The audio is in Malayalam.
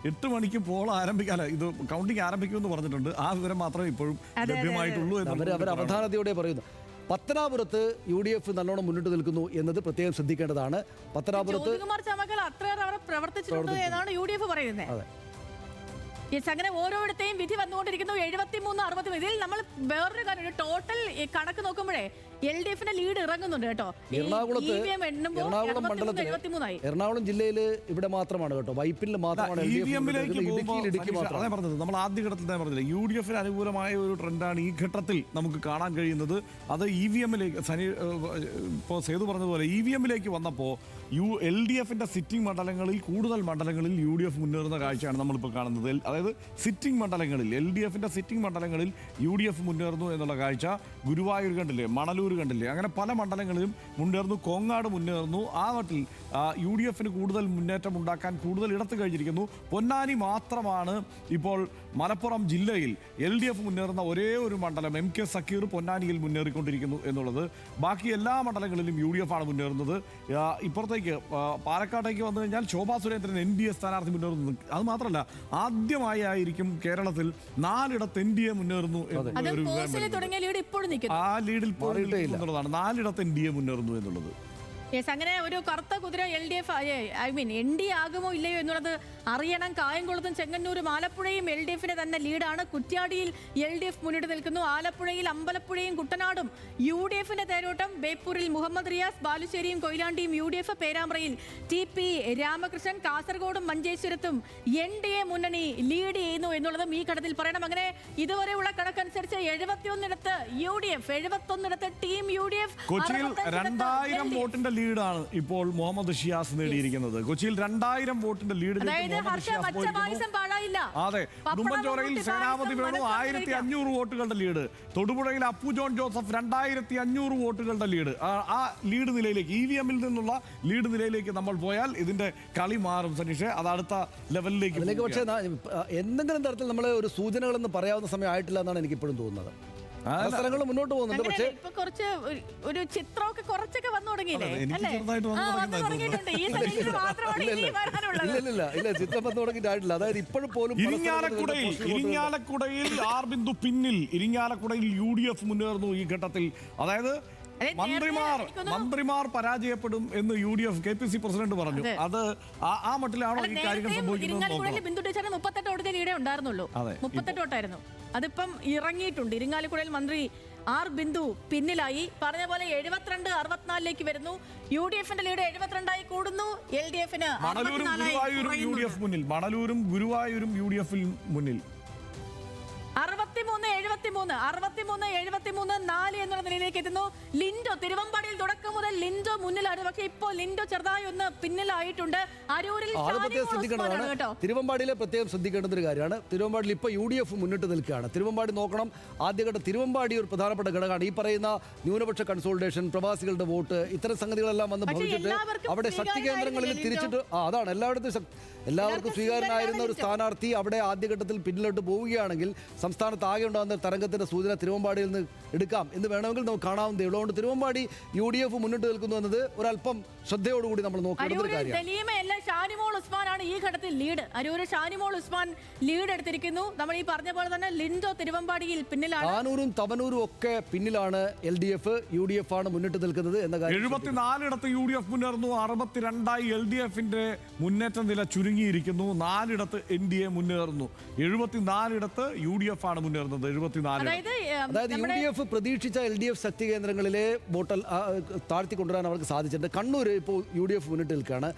8 മണിക്ക് പോൾ ആരംഭിക്കാല്ല, ഇത് കൗണ്ടിങ് ആരംഭിക്കുമെന്ന് പറഞ്ഞിട്ടുണ്ട്. ആ വിവരം മാത്രമേ ഇപ്പോഴും ലഭ്യമായിട്ടുള്ളൂ എന്ന് അവർ അവധാനതയോടെ പറയുന്നു. പത്തനാപുരത്ത് UDF നല്ലോണം മുന്നിട്ട് നിൽക്കുന്നു എന്നത് പ്രത്യേകം ശ്രദ്ധിക്കേണ്ടതാണ്. പത്തനാപുരത്ത് പ്രവർത്തിച്ചിട്ടുണ്ട് എന്നാണ് UDF പറയുന്നത്. അങ്ങനെ ഓരോരുത്തെയും വിധി വന്നുകൊണ്ടിരിക്കുന്നു. 73-60 ഇതിൽ നമ്മൾ വേറൊരു കാര്യം ടോട്ടൽ കണക്ക് നോക്കുമ്പോഴേ LDF-ന്റെ ലീഡ് ഇറങ്ങുന്നുണ്ട് കേട്ടോ. എറണാകുളം മണ്ഡലത്തിൽ എറണാകുളം ജില്ലയിൽ ഇവിടെ മാത്രമാണ് കേട്ടോ, വൈപ്പിനിൽ മാത്രമാണ്. നമ്മൾ ആദ്യഘട്ടത്തിൽ തന്നെ പറഞ്ഞില്ല, UDF-ന് അനുകൂലമായ ഒരു ട്രെൻഡാണ് ഈ ഘട്ടത്തിൽ നമുക്ക് കാണാൻ കഴിയുന്നത്. അത് EVM-ലേക്ക് ഇപ്പോൾ സേതു പറഞ്ഞതുപോലെ EVM-ലേക്ക് വന്നപ്പോൾ LDF-ന്റെ സിറ്റിംഗ് മണ്ഡലങ്ങളിൽ കൂടുതൽ മണ്ഡലങ്ങളിൽ UDF മുന്നേറുന്ന കാഴ്ചയാണ് നമ്മളിപ്പോൾ കാണുന്നത്. അതായത് സിറ്റിംഗ് മണ്ഡലങ്ങളിൽ LDF-ന്റെ സിറ്റിംഗ് മണ്ഡലങ്ങളിൽ UDF മുന്നേറുന്നു എന്നുള്ള കാഴ്ച ഗുരുവായൂർ കണ്ടില്ലേ, മണലൂർ കണ്ടില്ലേ, അങ്ങനെ പല മണ്ഡലങ്ങളിലും മുന്നേറുന്നു. കോങ്ങാട് മുന്നേറുന്നു. ആ നാട്ടിൽ UDF-ന് കൂടുതൽ മുന്നേറ്റം ഉണ്ടാക്കാൻ കൂടുതൽ ഇടത്ത് കഴിഞ്ഞിരിക്കുന്നു. പൊന്നാനി മാത്രമാണ് ഇപ്പോൾ മലപ്പുറം ജില്ലയിൽ LDF മുന്നേറുന്ന ഒരേ ഒരു മണ്ഡലം. MK സക്കീർ പൊന്നാനിയിൽ മുന്നേറിക്കൊണ്ടിരിക്കുന്നു എന്നുള്ളത്. ബാക്കി എല്ലാ മണ്ഡലങ്ങളിലും UDF ആണ് മുന്നേറുന്നത്. ഇപ്പുറത്തേക്ക് പാലക്കാട്ടേക്ക് വന്നു കഴിഞ്ഞാൽ ശോഭാ സുരേന്ദ്രൻ NDA സ്ഥാനാർത്ഥി മുന്നേറുന്നു. അത് മാത്രമല്ല, ആദ്യമായിരിക്കും കേരളത്തിൽ 4 NDA മുന്നേറുന്നു. ആ ലീഡിൽ എന്നുള്ളതാണ്. 4 NDA മുന്നേറുന്നു എന്നുള്ളത്. അങ്ങനെ ഒരു കറുത്ത കുതിര LDF ND ആകുമോ ഇല്ലയോ എന്നുള്ളത് അറിയണം. കായംകുളത്തും ചെങ്ങന്നൂരും ആലപ്പുഴയും LDF-ന് തന്നെ ലീഡാണ്. കുറ്റ്യാടിയിൽ LDF മുന്നിട്ട് നിൽക്കുന്നു. ആലപ്പുഴയിൽ അമ്പലപ്പുഴയും കുട്ടനാടും UDF-ന്റെ തേരോട്ടം. ബേപ്പൂരിൽ മുഹമ്മദ് റിയാസ്, ബാലുശ്ശേരിയും കൊയിലാണ്ടിയും UDF, പേരാമ്പ്രയിൽ TP രാമകൃഷ്ണൻ, കാസർഗോഡും മഞ്ചേശ്വരത്തും NDA മുന്നണി ലീഡ് ചെയ്യുന്നു എന്നുള്ളതും ഈ ഘട്ടത്തിൽ പറയണം. അങ്ങനെ ഇതുവരെയുള്ള കണക്കനുസരിച്ച് 71 UDF, 71 ടീം UDF. കൊച്ചിയിൽ 2000 വോട്ടിന്റെ ലീഡാണ് ഇപ്പോൾ മുഹമ്മദ് ഷിയാസ് നേടിയിരിക്കുന്നത്. കൊച്ചിയിൽ 2000 വോട്ടിന്റെ ലീഡ്. അതെ, ഉടുമ്പൻചോലയിൽ സേനാപതി വേണു 1500 വോട്ടുകളുടെ ലീഡ്. തൊടുപുഴയിൽ അപ്പു ജോൺ ജോസഫ് 2500 വോട്ടുകളുടെ ലീഡ്. ആ ലീഡ് നിലയിലേക്ക്, EVM-ൽ നിന്നുള്ള ലീഡ് നിലയിലേക്ക് നമ്മൾ പോയാൽ ഇതിന്റെ കളി മാറും സനീഷേ. അത് അടുത്ത ലെവലിലേക്ക്. പക്ഷേ എന്തെങ്കിലും തരത്തിൽ നമ്മൾ ഒരു സൂചനകളെന്ന് പറയാവുന്ന സമയം ആയിട്ടില്ല എന്നാണ് എനിക്ക് ഇപ്പോഴും തോന്നുന്നത്. സ്ഥലങ്ങൾ മുന്നോട്ട് പോകുന്നുണ്ട്. പക്ഷേ കുറച്ച് ഒരു ചിത്രമൊക്കെ കുറച്ചൊക്കെ വന്നു തുടങ്ങിയില്ലേ? ഇല്ല, ചിത്രം വന്നു തുടങ്ങിയിട്ടായിട്ടില്ല. അതായത് ഇപ്പോഴും പോലും ഇരിങ്ങാലക്കുടയിൽ ആർ ബിന്ദു പിന്നിൽ, ഇരിങ്ങാലക്കുടയിൽ UDF മുന്നേറുന്നു ഈ ഘട്ടത്തിൽ. അതായത് മന്ത്രിമാർ പരാജയപ്പെടും എന്ന് UDF KPC പ്രസിഡന്റ് പറഞ്ഞു. അത് ആ മട്ടിലാണോ ഈ കാര്യങ്ങൾ സംഭവിക്കുന്നത്? ബിന്ദു ടീച്ചറിന് 38 വോട്ടിന്റെ ലീഡേ ഉണ്ടായിരുന്നുള്ളൂ. 38 വോട്ടായിരുന്നു. അതിപ്പം ഇറങ്ങിയിട്ടുണ്ട്. ഇരിങ്ങാലക്കുടയിൽ മന്ത്രി ആർ ബിന്ദു പിന്നിലായി. പറഞ്ഞ പോലെ 72-64 വരുന്നു. UDF-ന്റെ ലീഡ് 72 കൂടുന്നു. LDF-ന് മണലൂരും ഗുരുവായൂരും UDF-ൽ മുന്നിൽ. 63-73 എന്നുള്ള നിലയിലേക്ക് എത്തുന്നു. ലിൻഡോ തിരുവമ്പാടിയിൽ തുടക്കം മുതൽ ലിൻഡോ മുന്നിലാണ്. പക്ഷേ ഇപ്പോൾ ലിൻഡോ ചെറുതായി ഒന്ന് പിന്നിലായിട്ടുണ്ട്. അരൂരിൽ തിരുവമ്പാടിയിലെ പ്രത്യേകം ശ്രദ്ധിക്കേണ്ട ഒരു കാര്യമാണ്. തിരുവമ്പാടിയിൽ ഇപ്പോൾ UDF മുന്നിട്ട് നിൽക്കുകയാണ്. തിരുവമ്പാടി നോക്കണം. ആദ്യഘട്ടം തിരുവമ്പാടി ഒരു പ്രധാനപ്പെട്ട ഘടകമാണ്. ഈ പറയുന്ന ന്യൂനപക്ഷ കൺസോളിഡേഷൻ, പ്രവാസികളുടെ വോട്ട്, ഇത്തരം സംഗതികളെല്ലാം വന്ന് ഭവിച്ചിട്ട് അവിടെ ശക്തി കേന്ദ്രങ്ങളിൽ തിരിച്ചിട്ട് അതാണ് എല്ലാവർക്കും സ്വീകാര്യനായിരുന്ന ഒരു സ്ഥാനാർത്ഥി അവിടെ ആദ്യഘട്ടത്തിൽ പിന്നിലോട്ട് പോവുകയാണെങ്കിൽ സംസ്ഥാനത്ത് ആകെ ഉണ്ടാകുന്ന തരംഗത്തിന്റെ സൂചന തിരുവമ്പാടിയിൽ നിന്ന് എടുക്കാം എന്ന് വേണമെങ്കിൽ നമുക്ക് കാണാവുന്നതേ ഉള്ളൂ. അതുകൊണ്ട് തിരുവമ്പാടി UDF മുന്നിട്ട് നിൽക്കുന്നു എന്നത് ഒരല്പം ശ്രദ്ധയോടുകൂടി നമ്മൾ നോക്കേണ്ട ഒരു കാര്യമാണ്. ഷാനിമോൾ ഉസ്മാനാണ് ഈ ഘട്ടത്തിൽ ലീഡ്. അരൂര് ഷാനിമോൾ ഉസ്മാൻ ലീഡ് എടുത്തിരിക്കുന്നു. നമ്മൾ ഈ പറഞ്ഞ പോലെ തന്നെ ലിൻഡോ തിരുവമ്പാടിയിൽ പിന്നിലാണ്. താനൂരും തവനൂരും ഒക്കെ പിന്നിലാണ്. LDF, UDF ആണ് മുന്നിട്ട് നിൽക്കുന്നത് എന്ന കാര്യം. 74 UDF മുന്നേറുന്നു. 62 LDF-ന്റെ മുന്നേറ്റ നില ചുരുങ്ങിയിരിക്കുന്നു. 4 NDA മുന്നേറുന്നു. 74 UDF ആണ് മുന്നേറുന്നത്. 74. അതായത് UDF പ്രതീക്ഷിച്ച LDF ശക്തി കേന്ദ്രങ്ങളിലെ വോട്ട് താഴ്ത്തിക്കൊണ്ടുവരാൻ അവർക്ക് സാധിച്ചിട്ടുണ്ട്. കണ്ണൂർ ഇപ്പോൾ UDF മുന്നിട്ട് നിൽക്കുകയാണ്.